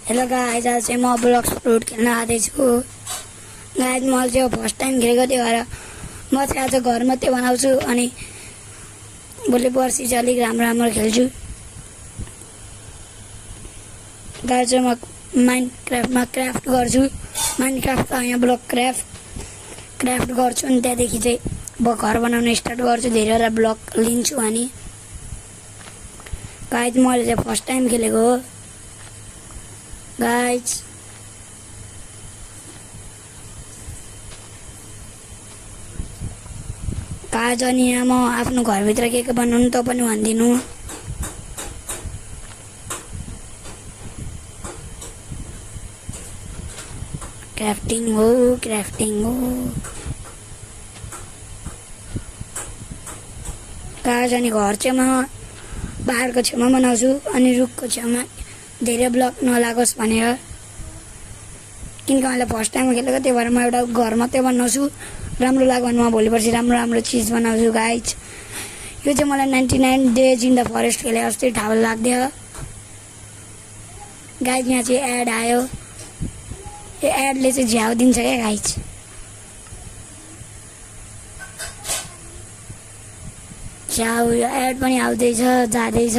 Hello guys, आज चाहिँ म ब्लक्स फ्रुट खेल्न आँदैछु। गाइस मैले चाहिँ फर्स्ट टाइम खेलेको, त्यही भएर म चाहिँ आज घर मात्रै बनाउँछु अनि भोलि पर्सि चाहिँ अलिक राम्रो खेल्छु। गाइस चाहिँ म माइनक्राफ्टमा क्राफ्ट गर्छु। माइनक्राफ्ट यहाँ ब्लक क्राफ्ट गर्छु अनि त्यहाँदेखि चाहिँ अब घर बनाउन स्टार्ट गर्छु। धेरैवटा ब्लक लिन्छु अनि गाइस मैले चाहिँ फर्स्ट टाइम खेलेको हो। गाइस अनि यहाँ म आफ्नो घरभित्र के बनाउनु त पनि भन्दिनु। क्राफ्टिङ हो गाइस अनि घर चाहिँ म पहाडको छेउमा बनाउँछु अनि रुखको छेउमा धेरै ब्लक नलागोस् भनेर, किनकि मैले फर्स्ट टाइम खेलेको, त्यही भएर म एउटा घर मात्रै बनाउँछु। राम्रो लाग्यो भने म भोलि पर्सि राम्रो चिज बनाउँछु। गाइज यो चाहिँ मलाई 99 डेज इन द फरेस्ट खेले अस्ति ठाउँ लाग्थ्यो। गाइज यहाँ चाहिँ एड आयो, यो एडले चाहिँ झ्याउ दिन्छ क्या गाइज। झ्याउ यो एड पनि आउँदैछ जाँदैछ।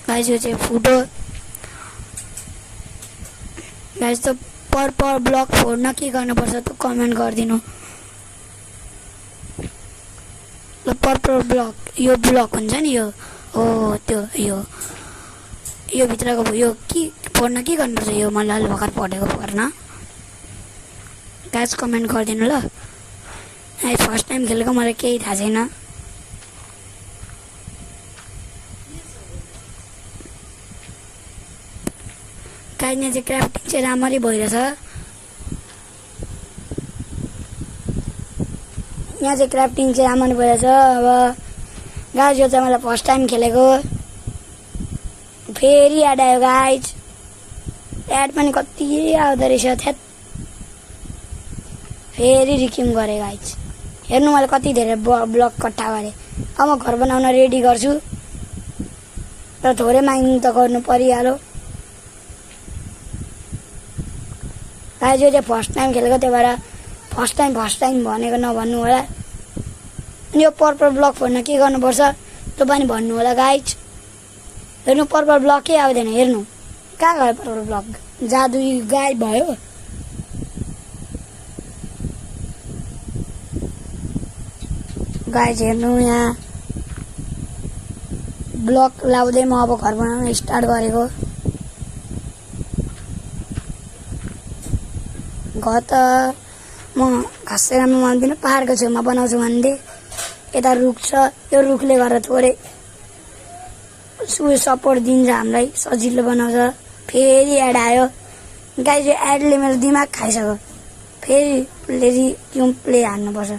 गाइस यो चाहिँ फुटो। गाइस त पर ब्लक फोड्न के गर्नुपर्छ त कमेन्ट गरिदिनु। ल पर ब्लक यो ब्लक हुन्छ नि, यो हो त्यो यो भित्रको यो के फोड्न के गर्नुपर्छ, यो मैले अलि भर्खर पढेको पर्न। गाइस कमेन्ट गरिदिनु ल। फर्स्ट टाइम खेलेको, मलाई केही थाहा छैन। गाइस यहाँ चाहिँ क्राफ्टिङ चाहिँ राम्ररी भइरहेछ। यहाँ चाहिँ क्राफ्टिङ चाहिँ राम्ररी भइरहेछ। अब गाइस यो चाहिँ मैले फर्स्ट टाइम खेलेको। फेरि एड आयो गाइस, एड पनि कति आउँदो रहेछ। थ्याट फेरि रिक्युम गरेँ गाइस। हेर्नु मैले कति धेरै ब्लक कट्ठा गरेँ। अब म घर बनाउन रेडी गर्छु र थोरै माइनिङ त गर्नु परिहाल्यो। गाइस यो चाहिँ फर्स्ट टाइम खेलेको, त्यही भएर फर्स्ट टाइम भनेको नभन्नु होला। अनि यो पर्पल ब्लक फोड्न के गर्नुपर्छ त्यो पनि भन्नु होला गाइस। हेर्नु पर्पल ब्लकै आउँदैन। हेर्नु कहाँ गयो पर्पल ब्लक, जादु गायब भयो। गाइस हेर्नु यहाँ ब्लक लाउँदै म अब घर बनाउन स्टार्ट गरेको। घर त म खासै राम्रो मान्दिनँ, पहाडको छेउमा बनाउँछु भन्दै। यता रुख छ, यो रुखले गर्दा थोरै सपोर्ट दिन्छ हामीलाई, सजिलो बनाउँछ। फेरि एड आयो गाइस, यो एडले मेरो दिमाग खाइसक्यो। फेरि प्ले हान्नुपर्छ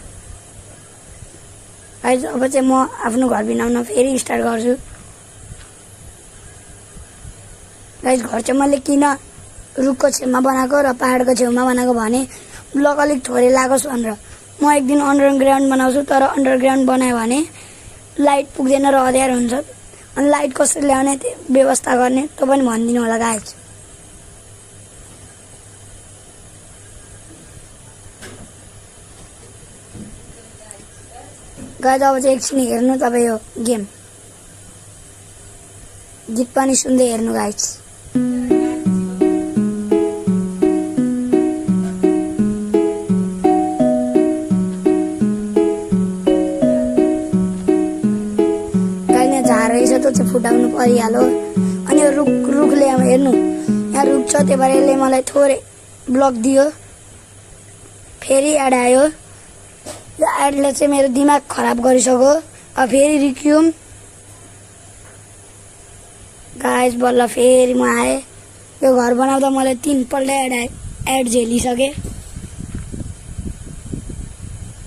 गाइस। अब चाहिँ म आफ्नो घर बनाउन फेरि स्टार्ट गर्छु। गाइस घर चाहिँ मैले किन रुखको छेउमा बनाएको र पहाडको छेउमा बनाएको भने ब्लक अलिक थोरै लागोस् भनेर। म एक दिन अन्डरग्राउन्ड बनाउँछु, तर अन्डरग्राउन्ड बनायो भने लाइट पुग्दैन र अँध्यारो हुन्छ। अनि लाइट कसरी ल्याउने त्यो व्यवस्था गर्ने त्यो पनि भनिदिनु होला गाइस। गाइस अब चाहिँ एकछिन हेर्नु तपाईँ यो गेम, गीत पनि सुन्दै हेर्नु गाइस। त्यो चाहिँ फुटाउनु परिहाल्यो। अनि यो रुखले अब हेर्नु यहाँ रुख छ, त्यही भएर यसले मलाई थोरै ब्लक दियो। फेरि एड आयो, यो एडले चाहिँ मेरो दिमाग खराब गरिसक्यो। अब फेरि रिक्युम गाइस। बल्ल फेरि म आएँ। यो घर बनाउँदा मलाई 3 पल्ट एड झेलिसकेँ।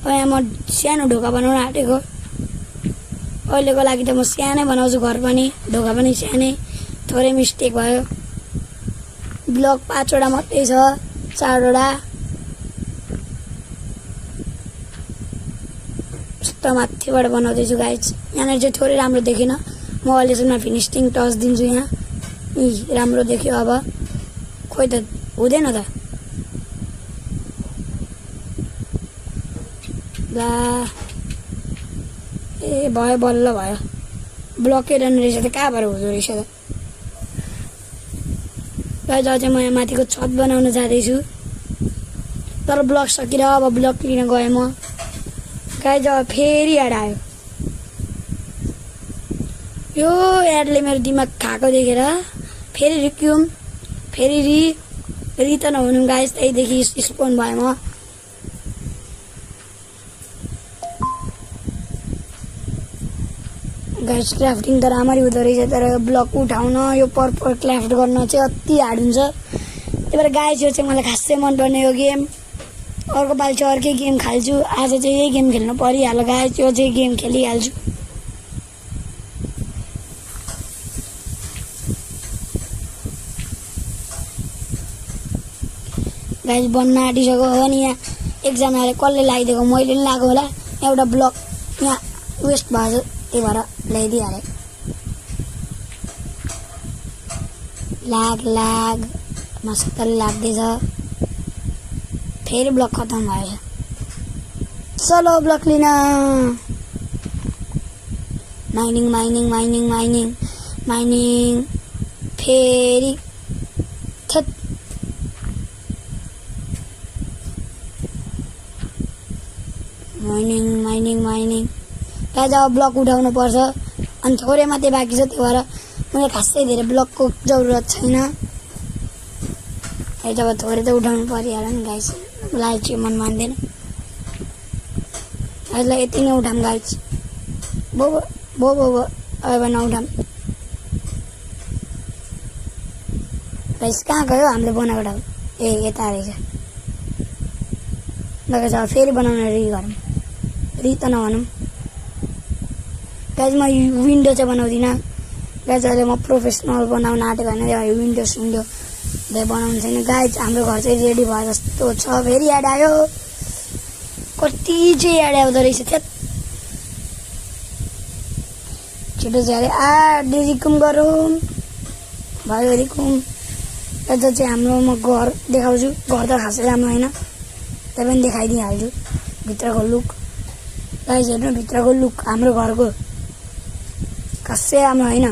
यहाँ म सानो ढोका बनाउन आँटेको। अहिलेको लागि त म सानै बनाउँछु घर पनि, ढोका पनि सानै। थोरै मिस्टेक भयो। ब्लक 5वटा मात्रै छ, 4वटा। मस्त माथिबाट बनाउँदैछु गाइज। यहाँनिर चाहिँ थोरै राम्रो देखेन, म अहिलेसम्म फिनिसिङ टच दिन्छु। यहाँ राम्रो देखियो। अब खोइ त हुँदैन त ला। ए भयो, बल्ल भयो। ब्लकै रहने रहेछ त, कहाँबाट हुँदो रहेछ त गाइज। अझै म यहाँ माथिको छत बनाउन जाँदैछु, तर ब्लक सकिएर अब ब्लक लिन गएँ म गाइज। अब फेरि एड आयो। यो एडले मेरो दिमाग खाएको देखेर फेरि रिक्युम, फेरि रि त नहुनु गाइज। त्यहीदेखि स्पोन भयो म। गाइज क्राफ्टिङ त राम्ररी हुँदो रहेछ, तर ब्लक उठाउन, यो पर्पल क्राफ्ट गर्न चाहिँ अति हार्ड हुन्छ। त्यही भएर गाइज यो चाहिँ मलाई खासै मनपर्ने यो गेम। अर्को पालि चाहिँ अर्कै गेम खेल्छु। आज चाहिँ यही गेम खेल्नु परिहाल्यो गाइज, यो चाहिँ गेम खेलिहाल्छु। गाइज बन्न आँटिसक्यो हो नि। यहाँ एकजनाले कसले लगाइदिएको, मैले पनि लगाएको होला। एउटा ब्लक यहाँ वेस्ट भयो, त्यही भएर ल्याइदिइहालेँ। लाग मस्त लाग्दैछ। फेरि ब्लक खतम भएछ। चलो ब्लक लिन। Mining mining mining mining mining फेरि थेट माइनिङ माइनिङ माइनिङ। गाइज अब ब्लक उठाउनु पर्छ, अनि थोरै मात्रै बाँकी छ। त्यही भएर मलाई खासै धेरै ब्लकको जरुरत छैन। है जब थोरै त उठाउनु परिहाल्यो नि गाइज, मलाई चाहिँ मन मान्दैन। गाइजलाई यति नै उठाम गाइज। बो अब नउठाम गाइज। कहाँ गयो हामीले बनाएको ठाउँ? ए यता रहेछ। गाइज अब फेरि बनाउन रि गरौँ। रि त नभनौँ गाइज। म विन्डो चाहिँ बनाउँदिनँ गाइज। अहिले म प्रोफेसनल बनाउन आँटेको होइन। विन्डो बनाउनु छैन गाइज। हाम्रो घर चाहिँ रेडी भयो जस्तो छ। फेरि एड आयो। कति चाहिँ एड आउँदो रहेछ थेट। छिटो चाहिँ रिकुम गरौँ। भयो रिकुम। यता चाहिँ हाम्रो म घर देखाउँछु। घर त खासै राम्रो होइन, त्यही पनि देखाइदिइहाल्छु भित्रको लुक। गाइज हेर्नु भित्रको लुक हाम्रो घरको खासै राम्रो होइन।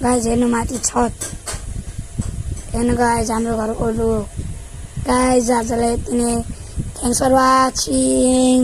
गाइज हेर्नु माथि छत। हेर्नु गाइज हाम्रो घरको लुक। गाइज आजलाई यति नै। Thanks for watching.